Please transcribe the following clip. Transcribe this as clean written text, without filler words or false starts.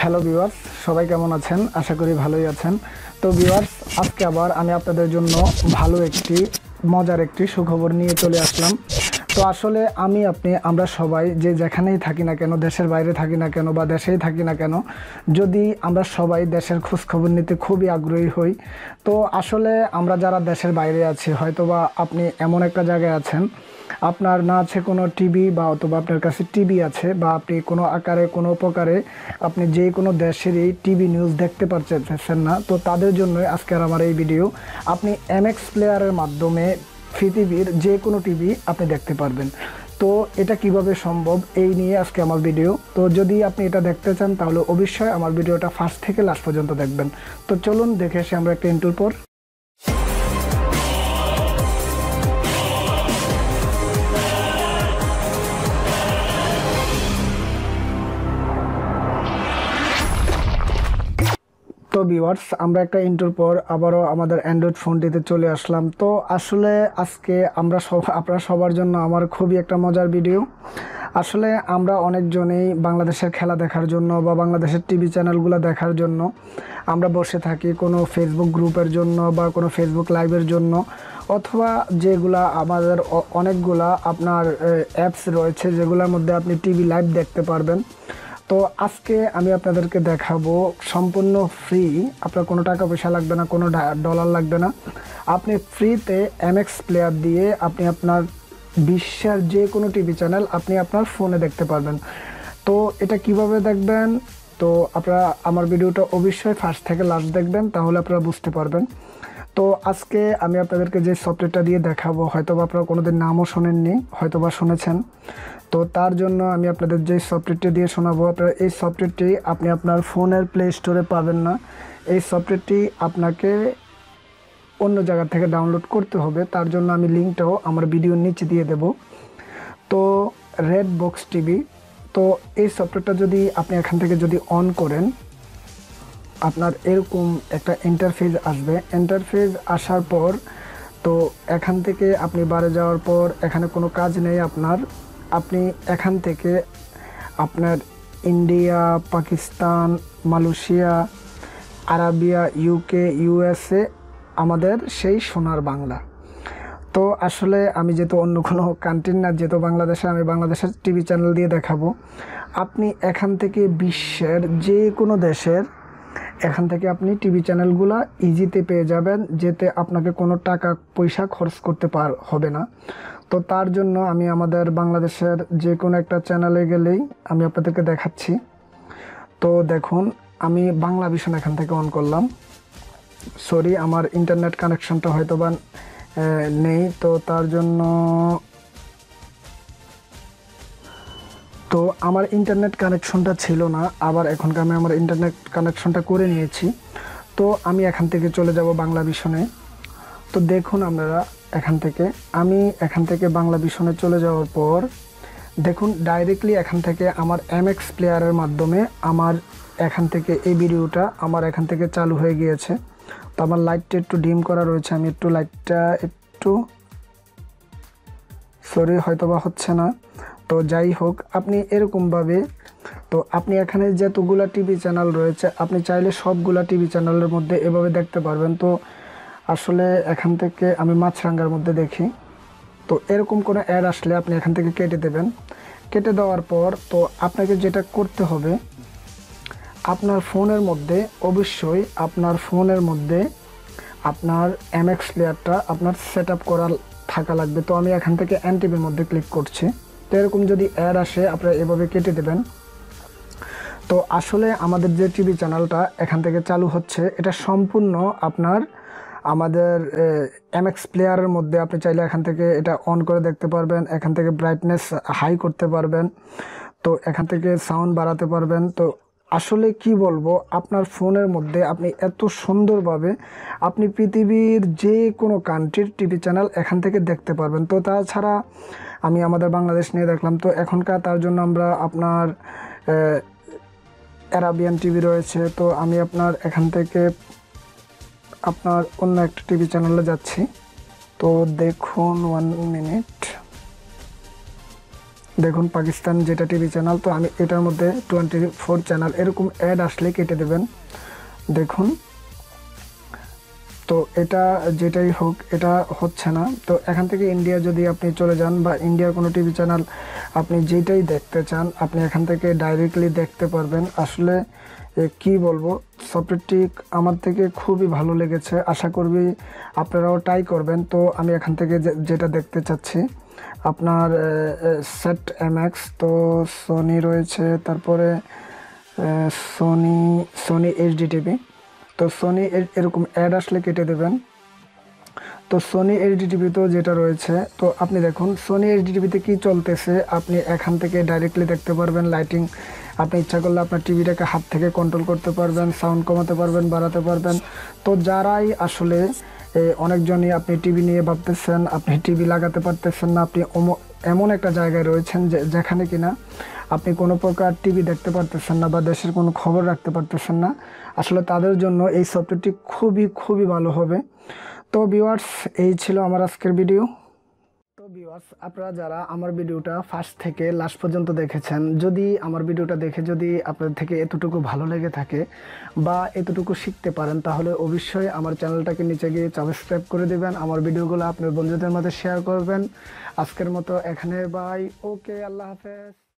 Hello viewers, সবাই কেমন আছেন? আশা করি ভালোই আছেন। তো ভিউয়ার্স, আজকে আবার আমি আপনাদের জন্য ভালো একটি মজার একটি সুখবর নিয়ে চলে আসলাম। তো আসলে আমরা সবাই যে যেখানেই থাকি না কেন, দেশের বাইরে থাকি না কেন বা দেশেই থাকি না কেন, যদি আমরা সবাই দেশের খোঁজখবর নিতে খুবই আগ্রহী হই। তো আসলে আমরা যারা দেশের বাইরে আছি, হয়তোবা আপনি এমন একটা জায়গায় আছেন, আপনার না আছে কোনো টিভি, বা অথবা আপনার কাছে টিভি আছে, বা আপনি কোনো আকারে কোনো প্রকারে আপনি যে কোনো দেশেরই টিভি নিউজ দেখতে পারতেছেন না। তো তাদের জন্যই আজকের আমার এই ভিডিও। আপনি এমএক্স প্লেয়ারের মাধ্যমে পৃথিবীর যে কোনো টিভি আপনি দেখতে পারবেন। তো এটা কিভাবে সম্ভব, এই নিয়ে আজকে আমার ভিডিও। তো যদি আপনি এটা দেখতে চান তাহলে অবশ্যই আমার ভিডিওটা ফার্স্ট থেকে লাস্ট পর্যন্ত দেখবেন। তো চলুন দেখে এসে আমরা একটা ইন্ট্রোর পর। তো ভিউয়ার্স, আমরা একটা ইন্ট্রোর পর আবারও আমাদের অ্যান্ড্রয়েড ফোনটিতে চলে আসলাম। তো আসলে আজকে আপনারা সবার জন্য আমার খুবই একটা মজার ভিডিও। আসলে আমরা অনেকজনেই বাংলাদেশের খেলা দেখার জন্য বা বাংলাদেশের টিভি চ্যানেলগুলো দেখার জন্য আমরা বসে থাকি কোনো ফেসবুক গ্রুপের জন্য বা কোনো ফেসবুক লাইভের জন্য, অথবা যেগুলা আমাদের অনেকগুলা আপনার অ্যাপস রয়েছে যেগুলোর মধ্যে আপনি টিভি লাইভ দেখতে পারবেন। তো আজকে আমি আপনাদেরকে দেখাবো সম্পূর্ণ ফ্রি, আপনার কোনো টাকা পয়সা লাগবে না, কোনো ডলার লাগবে না। আপনি ফ্রিতে এমএক্স প্লেয়ার দিয়ে আপনি আপনার বিশ্বের যে কোনো টিভি চ্যানেল আপনি আপনার ফোনে দেখতে পারবেন। তো এটা কিভাবে দেখবেন, তো আপনারা আমার ভিডিওটা অবশ্যই ফার্স্ট থেকে লাস্ট দেখবেন, তাহলে আপনারা বুঝতে পারবেন। তো আজকে আমি আপনাদেরকে যে সফটওয়্যারটা দিয়ে দেখাবো, হয়তোবা আপনারা কোনোদিন নামও শোনেননি, হয়তোবা শুনেছেন। তো তার জন্য আমি আপনাদের যে সফটওয়্যারটি দিয়ে শোনাবো, আপনারা এই সফটওয়্যারটি আপনি আপনার ফোনের প্লে স্টোরে পাবেন না। এই সফটওয়্যারটি আপনাকে অন্য জায়গা থেকে ডাউনলোড করতে হবে। তার জন্য আমি লিঙ্কটাও আমার ভিডিওর নিচে দিয়ে দেব। তো রেড বক্স টিভি, তো এই সফটওয়্যারটা যদি আপনি এখান থেকে যদি অন করেন, আপনার এরকম একটা ইন্টারফেস আসবে। ইন্টারফেস আসার পর তো এখান থেকে আপনি বাইরে যাওয়ার পর এখানে কোনো কাজ নেই আপনার। আপনি এখান থেকে আপনার India, Pakistan, Malaysia, Arabia, UK, USA, আমাদের সেই সোনার বাংলা। তো আসলে আমি যেহেতু অন্য কোনো কান্ট্রির না, যেহেতু বাংলাদেশে, আমি বাংলাদেশের টিভি চ্যানেল দিয়ে দেখাবো। আপনি এখান থেকে বিশ্বের যে কোনো দেশের এখান থেকে আপনি টিভি চ্যানেলগুলো ইজিতে পেয়ে যাবেন, যেতে আপনাকে কোনো টাকা পয়সা খরচ করতে হবে না। তো তার জন্য আমি আমাদের বাংলাদেশের যে কোনো একটা চ্যানেলে গেলেই আমি আপনাদেরকে দেখাচ্ছি। তো দেখুন, আমি বাংলা ভিশন এখান থেকে অন করলাম। সরি, আমার ইন্টারনেট কানেকশনটা হয়তো বা নেই, তো তার জন্য তো আমার ইন্টারনেট কানেকশনটা ছিল না, আবার এখনকার আমি আমার ইন্টারনেট কানেকশনটা করে নিয়েছি। তো আমি এখান থেকে চলে যাব বাংলা ভিশনে। তো দেখুন আপনারা, এখান থেকে বাংলা ভিশনে চলে যাওয়ার পর দেখুন ডাইরেক্টলি এখান থেকে আমার এমএক্স প্লেয়ারের মাধ্যমে আমার এখান থেকে এই ভিডিওটা আমার এখান থেকে চালু হয়ে গিয়েছে। তো আমার লাইটটা একটু ডিম করা রয়েছে, আমি একটু লাইটটা একটু সরি, হয়তো বা হচ্ছে না। তো যাই হোক, আপনি এরকমভাবে, তো আপনি এখানে যতগুলা টিভি চ্যানেল রয়েছে আপনি চাইলে সবগুলা টিভি চ্যানেলের মধ্যে এভাবে দেখতে পারবেন। তো আসলে এখান থেকে আমি মাছরাঙ্গার মধ্যে দেখি। তো এরকম কোনো অ্যাড আসলে আপনি এখান থেকে কেটে দেবেন। কেটে দেওয়ার পর তো আপনাকে যেটা করতে হবে, আপনার ফোনের মধ্যে অবশ্যই আপনার এমএক্স প্লেয়ারটা আপনার সেট আপ করা থাকা লাগবে। তো আমি এখান থেকে এনটিভির মধ্যে ক্লিক করছি। তো এরকম যদি অ্যাড আসে আপনারা এভাবে কেটে দেবেন। তো আসলে আমাদের যে টিভি চ্যানেলটা এখান থেকে চালু হচ্ছে, এটা সম্পূর্ণ আমাদের এমএক্স প্লেয়ারের মধ্যে। আপনি চাইলে এখান থেকে এটা অন করে দেখতে পারবেন, এখান থেকে ব্রাইটনেস হাই করতে পারবেন, তো এখান থেকে সাউন্ড বাড়াতে পারবেন। তো আসলে কি বলবো, আপনার ফোনের মধ্যে আপনি এত সুন্দরভাবে আপনি পৃথিবীর যে কোনো কান্ট্রির টিভি চ্যানেল এখান থেকে দেখতে পারবেন। তো তাছাড়া আমি আমাদের বাংলাদেশ নিয়ে দেখলাম, তো এখনকার তার জন্য আমরা আপনার অ্যারাবিয়ান টিভি রয়েছে। তো আমি আপনার এখান থেকে আপনার অন্য একটা টিভি চ্যানেলে যাচ্ছি। তো দেখুন 1 মিনিট, দেখুন পাকিস্তান যেটা টিভি চ্যানেল, তো আমি এটার মধ্যে 24 চ্যানেল এরকম অ্যাড আসলে কেটে দেবেন। দেখুন, তো এটা যেটাই হোক এটা হচ্ছে না। তো এখান থেকে ইন্ডিয়া যদি আপনি চলে যান বা ইন্ডিয়ার কোনো টিভি চ্যানেল আপনি যেটাই দেখতে চান আপনি এখান থেকে ডাইরেক্টলি দেখতে পারবেন। আসলে কি বলবো, সফটওয়্যারটি আমার থেকে খুবই ভালো লেগেছে, আশা করবি আপনারাও ট্রাই করবেন। তো আমি এখান থেকে যেটা দেখতে চাচ্ছি আপনার সেট এমএক্স, তো সোনি রয়েছে, তারপরে সোনি সোনি এইচডি টিভি। তো সোনি এরকম অ্যাড আসলে কেটে দেবেন। তো সোনি এইচডি টিভিতেও যেটা রয়েছে, তো আপনি দেখুন সোনি এইচডি টিভিতে কী চলতেছে আপনি এখান থেকে ডাইরেক্টলি দেখতে পারবেন। লাইটিং আপনি ইচ্ছা করলে আপনার টিভিটাকে হাত থেকে কন্ট্রোল করতে পারবেন, সাউন্ড কমাতে পারবেন, বাড়াতে পারবেন। তো যারাই আসলে অনেকজনই আপনি টিভি নিয়ে ভাবতেছেন, আপনি টিভি লাগাতে পারতেছেন না, আপনি এমন একটা জায়গায় রয়েছেন যেখানে কিনা আপনি কোনো প্রকার টিভি দেখতে পারতেছেন না বা দেশের কোনো খবর রাখতে পারতেছেন না, আসলে তাদের জন্য এই সফটওয়্যারটি খুবই খুবই ভালো হবে। তো ভিউয়ার্স, এই ছিল আমার আজকের ভিডিও। তো ভিউয়ার্স, আপনারা যারা আমার ভিডিওটা ফার্স্ট থেকে লাস্ট পর্যন্ত দেখেছেন, যদি আমার ভিডিওটা দেখে যদি আপনাদের থেকে এতটুকু ভালো লেগে থাকে বা এতটুকু শিখতে পারেন, তাহলে অবশ্যই আমার চ্যানেলটাকে নিচে গিয়ে সাবস্ক্রাইব করে দেবেন, আমার ভিডিওগুলো আপনার বন্ধুদের মধ্যে শেয়ার করবেন। আজকের মতো এখানে বাই, ওকে, আল্লাহ হাফেজ।